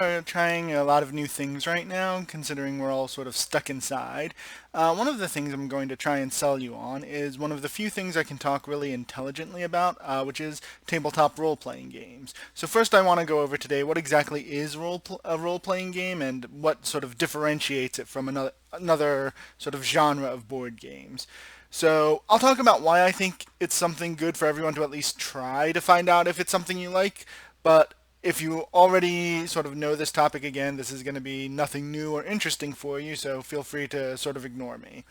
are trying a lot of new things right now, considering we're all sort of stuck inside. One of the things I'm going to try and sell you on is one of the few things I can talk really intelligently about, which is tabletop role-playing games. So first I want to go over today what exactly is a role-playing game and what sort of differentiates it from another sort of genre of board games. So I'll talk about why I think it's something good for everyone to at least try to find out if it's something you like, but if you already sort of know this topic again, this is going to be nothing new or interesting for you, so feel free to sort of ignore me.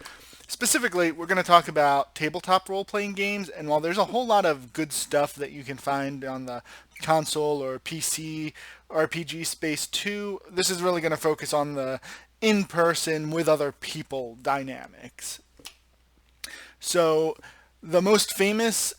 Specifically, we're going to talk about tabletop role playing games, and while there's a whole lot of good stuff that you can find on the console or PC RPG space too, this is really going to focus on the in person with other people dynamics. So, the most famous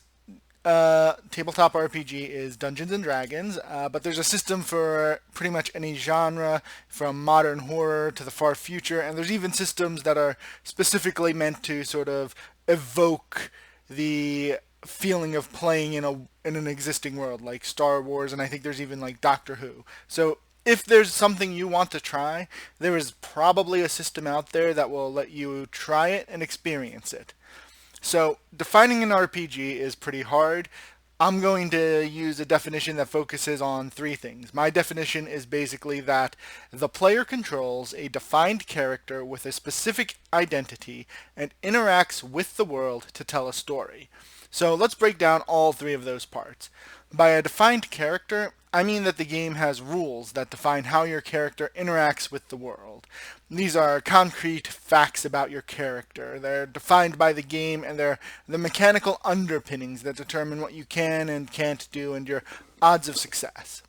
tabletop RPG is Dungeons and Dragons, but there's a system for pretty much any genre, from modern horror to the far future, and there's even systems that are specifically meant to sort of evoke the feeling of playing in an existing world, like Star Wars, and I think there's even like Doctor Who. So if there's something you want to try, there is probably a system out there that will let you try it and experience it. So, defining an RPG is pretty hard. I'm going to use a definition that focuses on three things. My definition is basically that the player controls a defined character with a specific identity and interacts with the world to tell a story. So let's break down all three of those parts. By a defined character, I mean that the game has rules that define how your character interacts with the world. These are concrete facts about your character. They're defined by the game, and they're the mechanical underpinnings that determine what you can and can't do and your odds of success.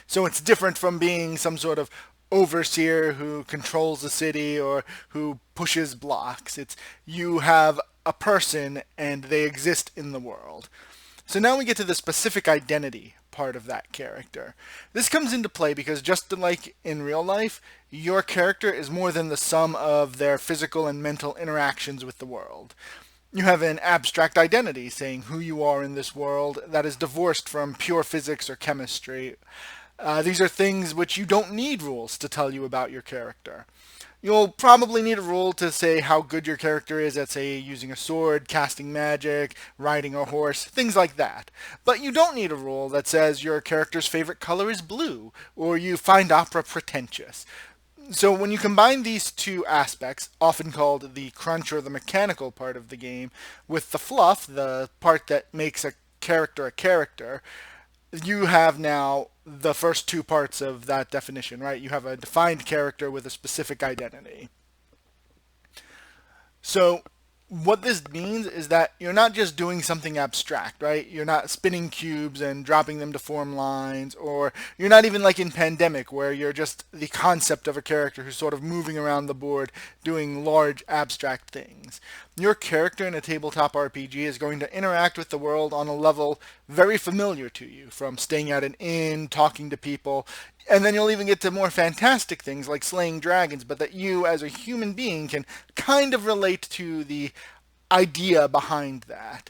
So it's different from being some sort of overseer who controls the city or who pushes blocks. It's you have a person and they exist in the world. So now we get to the specific identity part of that character. This comes into play because just like in real life, your character is more than the sum of their physical and mental interactions with the world. You have an abstract identity saying who you are in this world that is divorced from pure physics or chemistry. These are things which you don't need rules to tell you about your character. You'll probably need a rule to say how good your character is at, say, using a sword, casting magic, riding a horse, things like that. But you don't need a rule that says your character's favorite color is blue, or you find opera pretentious. So when you combine these two aspects, often called the crunch or the mechanical part of the game, with the fluff, the part that makes a character, you have now the first two parts of that definition, right? You have a defined character with a specific identity. So what this means is that you're not just doing something abstract, right? You're not spinning cubes and dropping them to form lines, or you're not even like in Pandemic, where you're just the concept of a character who's sort of moving around the board doing large abstract things. Your character in a tabletop RPG is going to interact with the world on a level very familiar to you, from staying at an inn, talking to people, and then you'll even get to more fantastic things like slaying dragons, but that you, as a human being, can kind of relate to the idea behind that.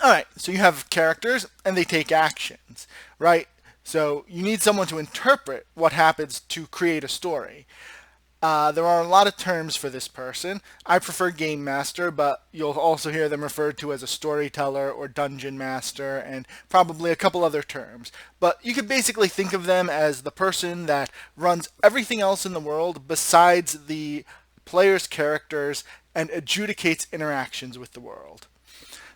Alright, so you have characters and they take actions, right? So you need someone to interpret what happens to create a story. There are a lot of terms for this person. I prefer game master, but you'll also hear them referred to as a storyteller or dungeon master, and probably a couple other terms. But you could basically think of them as the person that runs everything else in the world besides the player's characters and adjudicates interactions with the world.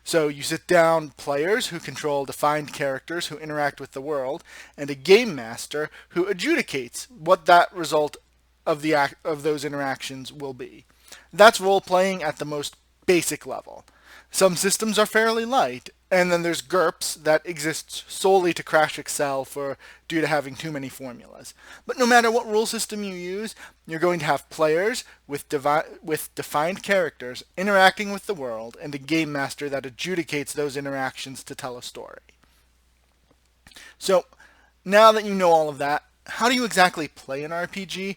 So you sit down players who control defined characters who interact with the world, and a game master who adjudicates what that result of those interactions will be. That's role playing at the most basic level. Some systems are fairly light, and then there's GURPS that exists solely to crash Excel for due to having too many formulas. But no matter what rule system you use, you're going to have players with defined characters interacting with the world, and a game master that adjudicates those interactions to tell a story. So now that you know all of that, how do you exactly play an RPG?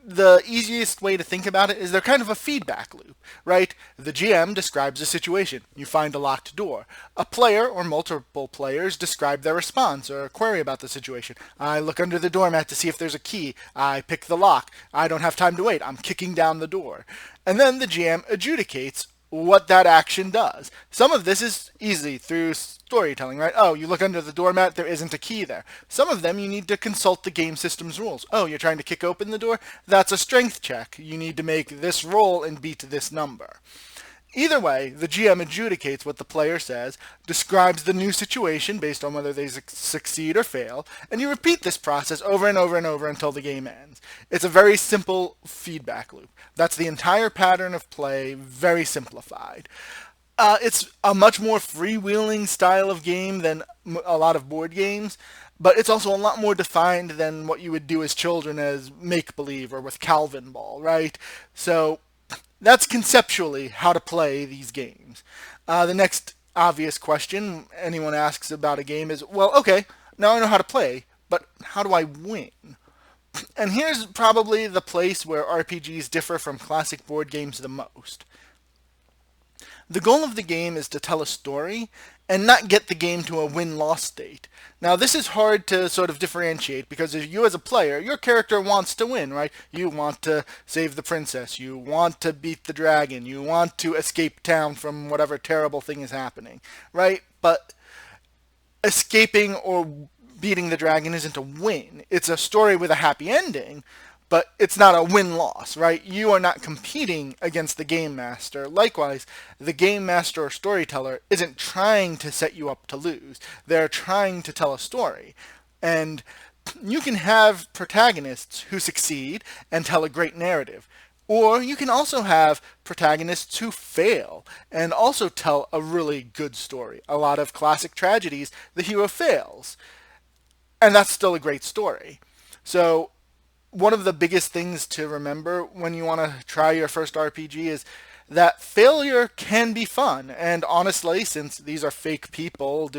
the easiest way to think about it is they're kind of a feedback loop, right? The GM describes a situation. You find a locked door. A player or multiple players describe their response or query about the situation. I look under the doormat to see if there's a key. I pick the lock. I don't have time to wait. I'm kicking down the door. And then the GM adjudicates what that action does. Some of this is easy through storytelling, right? Oh, you look under the doormat, there isn't a key there. Some of them you need to consult the game system's rules. Oh, you're trying to kick open the door? That's a strength check. You need to make this roll and beat this number. Either way, the GM adjudicates what the player says, describes the new situation based on whether they succeed or fail, and you repeat this process over and over and over until the game ends. It's a very simple feedback loop. That's the entire pattern of play, very simplified. It's a much more freewheeling style of game than a lot of board games, but it's also a lot more defined than what you would do as children as make-believe or with Calvin Ball, right? So that's conceptually how to play these games. The next obvious question anyone asks about a game is, well, okay, now I know how to play, but how do I win? And here's probably the place where RPGs differ from classic board games the most. The goal of the game is to tell a story and not get the game to a win-loss state. Now, this is hard to sort of differentiate because if you as a player, your character wants to win, right? You want to save the princess, you want to beat the dragon, you want to escape town from whatever terrible thing is happening, right? But escaping or beating the dragon isn't a win. It's a story with a happy ending, but it's not a win-loss, right? You are not competing against the game master. Likewise, the game master or storyteller isn't trying to set you up to lose. They're trying to tell a story. And you can have protagonists who succeed and tell a great narrative. Or you can also have protagonists who fail and also tell a really good story. A lot of classic tragedies, the hero fails. And that's still a great story. So one of the biggest things to remember when you want to try your first RPG is that failure can be fun. And honestly, since these are fake people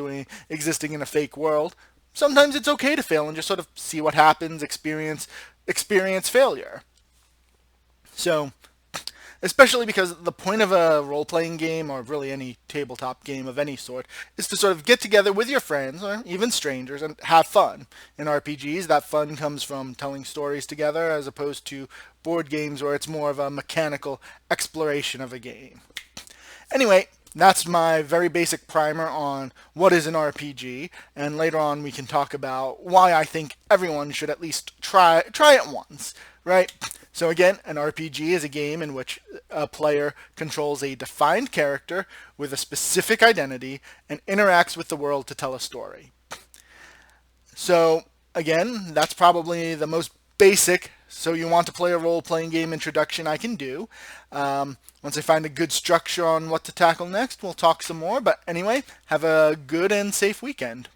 existing in a fake world, sometimes it's okay to fail and just sort of see what happens, experience failure. So, especially because the point of a role-playing game, or really any tabletop game of any sort, is to sort of get together with your friends, or even strangers, and have fun. In RPGs, that fun comes from telling stories together, as opposed to board games where it's more of a mechanical exploration of a game. Anyway, that's my very basic primer on what is an RPG, and later on we can talk about why I think everyone should at least try it once, right? So again, an RPG is a game in which a player controls a defined character with a specific identity and interacts with the world to tell a story. So again, that's probably the most basic, so you want to play a role-playing game introduction I can do. Once I find a good structure on what to tackle next, we'll talk some more. But anyway, have a good and safe weekend.